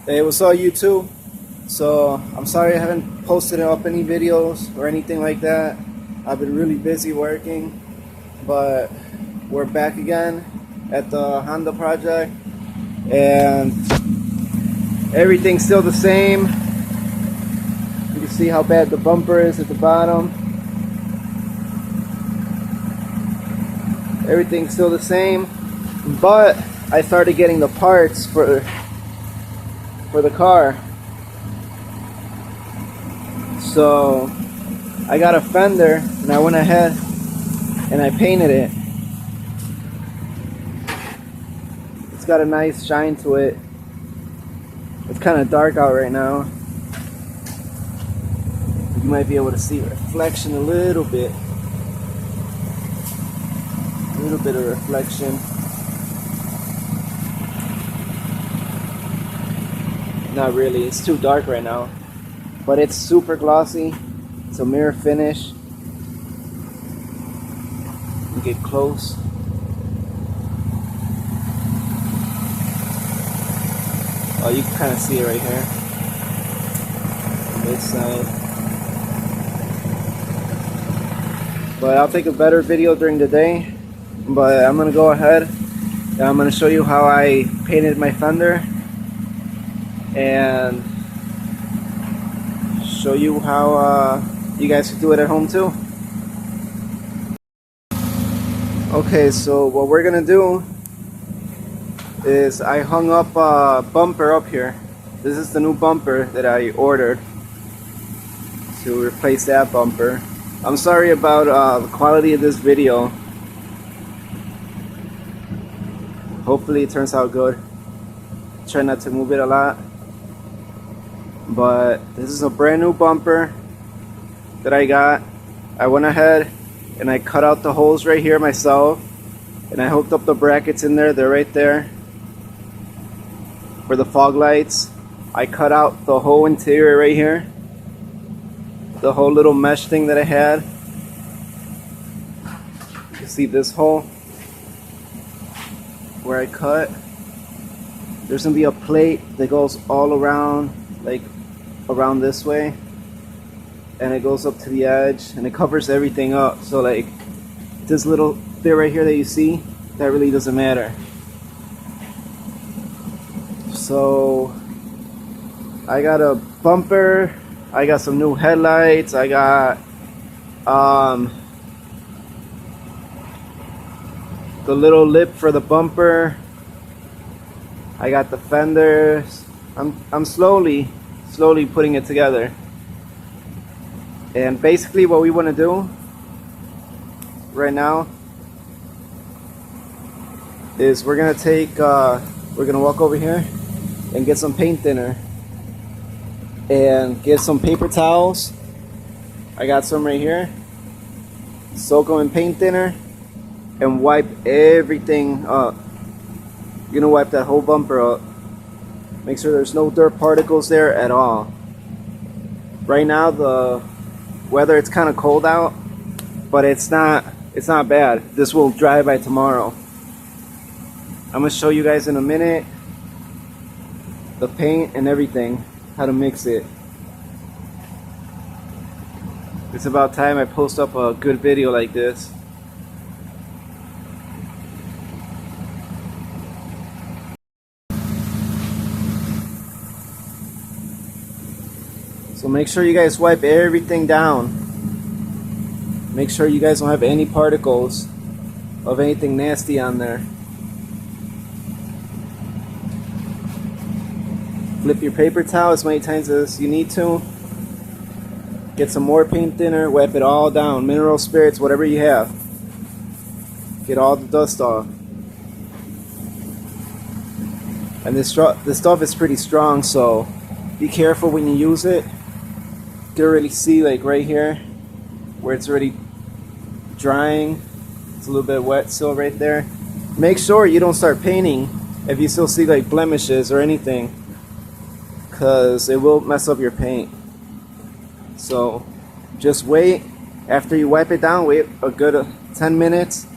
Hey, what's up YouTube? So I'm sorry I haven't posted up any videos or anything like that. I've been really busy working, but we're back again at the Honda project and everything's still the same. You can see how bad the bumper is at the bottom. Everything's still the same, but I started getting the parts for the car. So I got a fender and I went ahead and I painted it. It's got a nice shine to it. It's kind of dark out right now. You might be able to see reflection a little bit. A little bit of reflection. Not really, it's too dark right now, but it's super glossy. It's a mirror finish. You get close. Oh, you can kind of see it right here on this side. But I'll take a better video during the day. But I'm gonna go ahead and I'm gonna show you how I painted my fender and show you how you guys can do it at home too. Okay, so what we're gonna do is I hung up a bumper up here. This is the new bumper that I ordered to replace that bumper. I'm sorry about the quality of this video. Hopefully it turns out good. Try not to move it a lot. But this is a brand new bumper that I got. I went ahead and I cut out the holes right here myself, and I hooked up the brackets in there. They're right there for the fog lights. I cut out the whole interior right here, the whole little mesh thing that I had. You can see this hole where I cut. There's gonna be a plate that goes all around, like around this way, and it goes up to the edge and it covers everything up. So like this little bit right here that you see, that really doesn't matter. So I got a bumper, I got some new headlights, I got the little lip for the bumper, I got the fenders. I'm slowly putting it together. And basically what we want to do right now is we're gonna walk over here and get some paint thinner and get some paper towels. I got some right here. Soak them in paint thinner and wipe everything up. You're gonna wipe that whole bumper up. Make sure there's no dirt particles there at all. Right now the weather, it's kind of cold out, but it's not bad. This will dry by tomorrow. I'm gonna show you guys in a minute the paint and everything, how to mix it. It's about time I post up a good video like this. So make sure you guys wipe everything down. Make sure you guys don't have any particles of anything nasty on there. Flip your paper towel as many times as you need to. Get some more paint thinner, wipe it all down. Mineral spirits, whatever you have. Get all the dust off. And this stuff is pretty strong, so be careful when you use it. You can really see like right here where it's already drying. It's a little bit wet still right there. Make sure you don't start painting if you still see like blemishes or anything, because it will mess up your paint. So just wait. After you wipe it down, wait a good 10 minutes.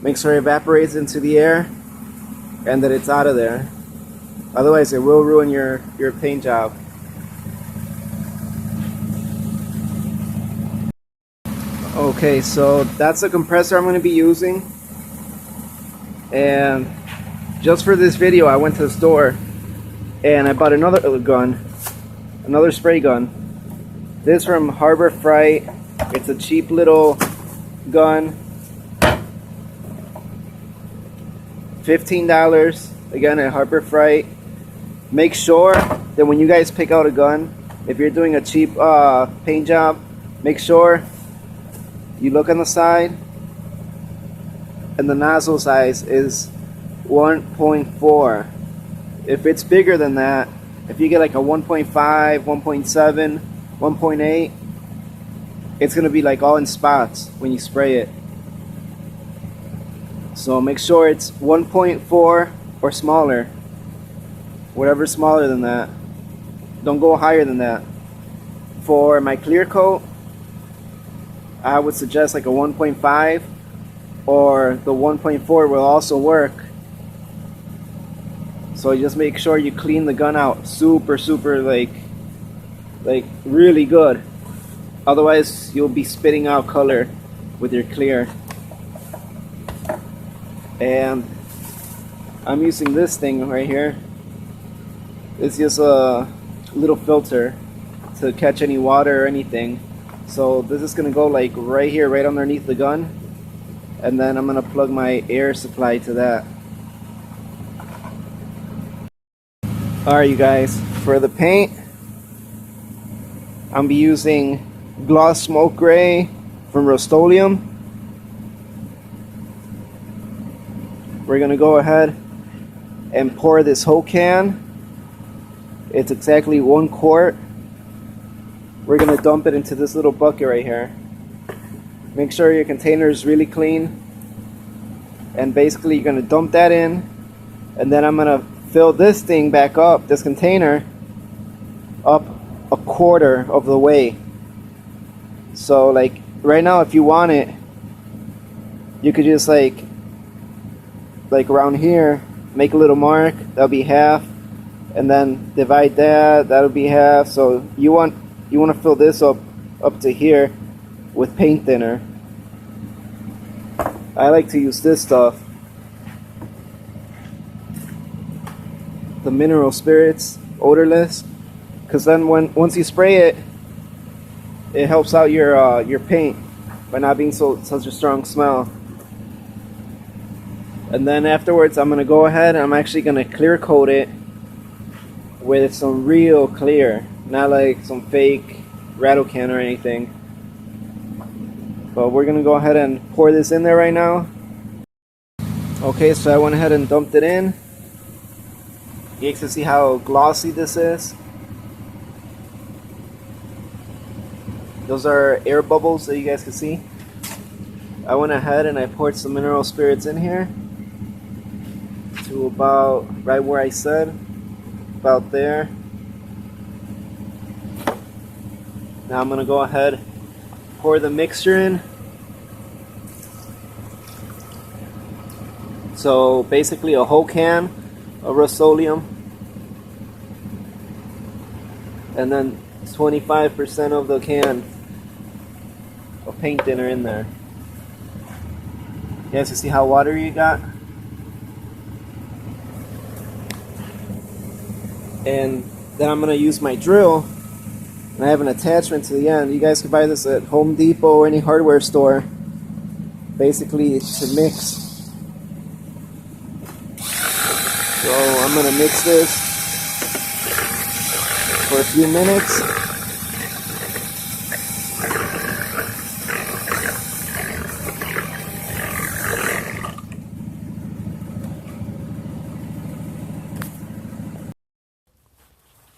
Make sure it evaporates into the air and that it's out of there. Otherwise it will ruin your paint job. Okay, so that's the compressor I'm going to be using. And just for this video I went to the store and I bought another gun, another spray gun. This from Harbor Freight. It's a cheap little gun. $15 again at Harbor Freight. Make sure that when you guys pick out a gun, if you're doing a cheap paint job, make sure you look on the side and the nozzle size is 1.4. If it's bigger than that, if you get like a 1.5, 1.7, 1.8, it's gonna be like all in spots when you spray it. So make sure it's 1.4 or smaller. Whatever's smaller than that. Don't go higher than that. For my clear coat, I would suggest like a 1.5, or the 1.4 will also work. So just make sure you clean the gun out super like really good. Otherwise you'll be spitting out color with your clear. And I'm using this thing right here. It's just a little filter to catch any water or anything. So this is gonna go like right here, right underneath the gun, and then I'm gonna plug my air supply to that. Alright you guys, for the paint I'm be using gloss smoke gray from Rustoleum. We're gonna go ahead and pour this whole can. It's exactly 1 quart. We're gonna dump it into this little bucket right here. Make sure your container is really clean. And basically you're gonna dump that in, and then I'm gonna fill this thing back up, this container, up 1/4 of the way. So like right now, if you want it, you could just like around here, make a little mark, that'll be half, and then divide that, that'll be half. So you want to fill this up to here with paint thinner. I like to use this stuff, the mineral spirits, odorless, because then once you spray it, it helps out your paint by not being such a strong smell. And then afterwards I'm gonna go ahead and I'm actually gonna clear coat it with some real clear, not like some fake rattle can or anything. But we're gonna go ahead and pour this in there right now. Okay, so I went ahead and dumped it in. You guys can see how glossy this is. Those are air bubbles that you guys can see. I went ahead and I poured some mineral spirits in here to about right where I said, about there. Now I'm gonna go ahead, pour the mixture in. So basically a whole can of Rustoleum, and then 25% of the can of paint thinner in there. You guys can see how watery you got? And then I'm gonna use my drill, and I have an attachment to the end. You guys can buy this at Home Depot or any hardware store. Basically it's to mix. So I'm gonna mix this for a few minutes.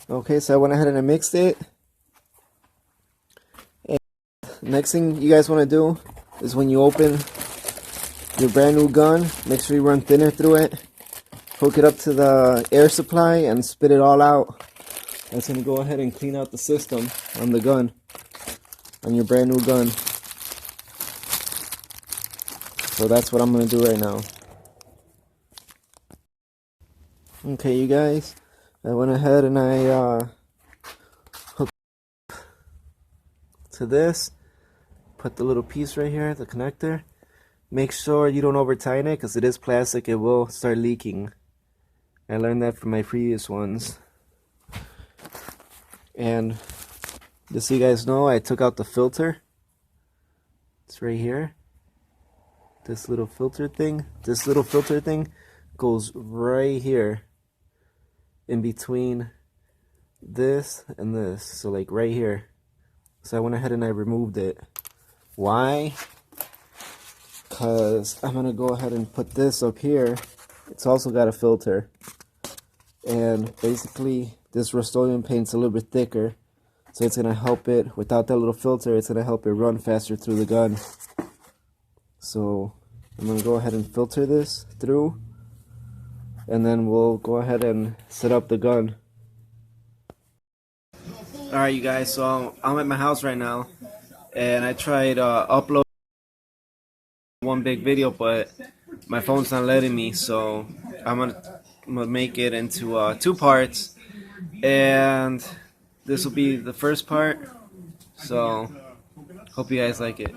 Okay, so I went ahead and I mixed it. And next thing you guys want to do is when you open your brand new gun, make sure you run thinner through it. Hook it up to the air supply and spit it all out. That's going to go ahead and clean out the system on the gun, on your brand new gun. So that's what I'm going to do right now. Okay, you guys, I went ahead and I hooked to this, put the little piece right here, the connector. Make sure you don't over tighten it because it is plastic, it will start leaking. I learned that from my previous ones. And just so you guys know, I took out the filter. It's right here. This little filter thing goes right here in between this and this. So like right here. So I went ahead and I removed it. Why? Because I'm gonna go ahead and put this up here. It's also got a filter. And basically this Rustoleum paint's a little bit thicker, so it's gonna help it, without that little filter, it's gonna help it run faster through the gun. So I'm gonna go ahead and filter this through, and then we'll go ahead and set up the gun. Alright you guys, so I'm at my house right now, and I tried uploading one big video, but my phone's not letting me, so I'm gonna make it into 2 parts, and this will be the first part, so hope you guys like it.